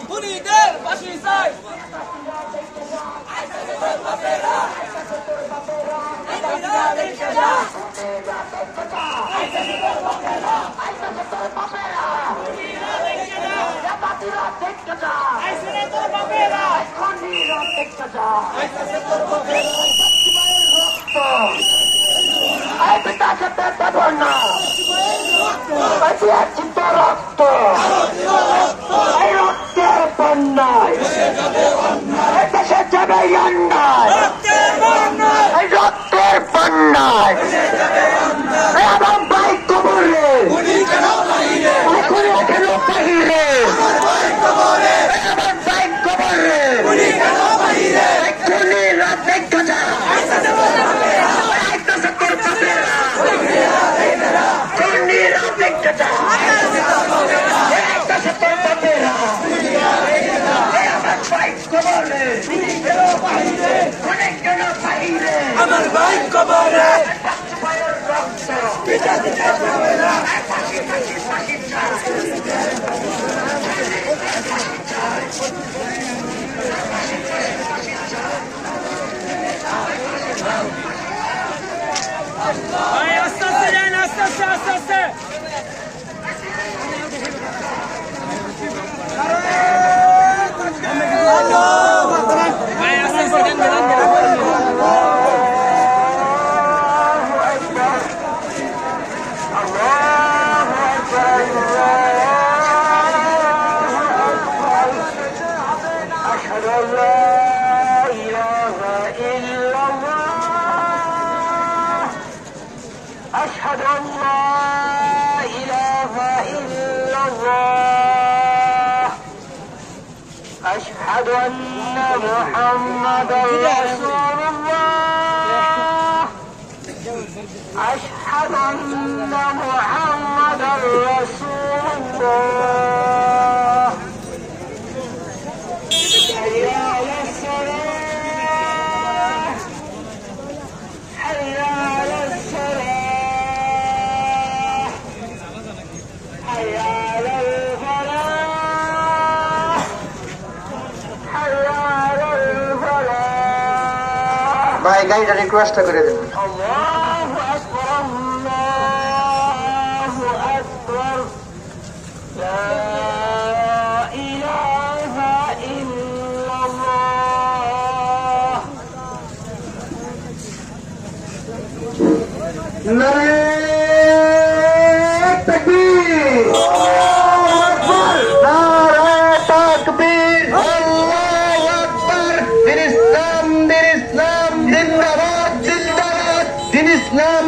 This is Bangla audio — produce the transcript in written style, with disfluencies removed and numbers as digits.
খুনিদের ফাঁসি চাই। রক্ত রক্তের বন্যায় দেশে যাবে অন্যায় রক্তের বন্যায় আমার ভাই কবরে কেন বাহিরে আমার ভাই কবরে খুনি রাতে গজা খুনি রাতে গজা আমার ভাই কবরে আস্তে আস্তে যান, আস্তে আস্তে আস্তে আস্তে। أشهد أن لا إله إلا الله أشهد أن محمدا رسول الله أشهد أن محمدا رسول الله حي على الصلاة حي على الصلاة حي على الفلاح حي على الفلاح ভাই গাড়িটা রিকোয়েস্ট করে দেন। الله أكبر الله أكبر لا إله إلا الله নারে তাকবীর, নারে তাকবীর, আল্লাহু আকবার। দিন ইসলাম জিন্দাবাদ জিন্দাবাদ, দিন ইসলাম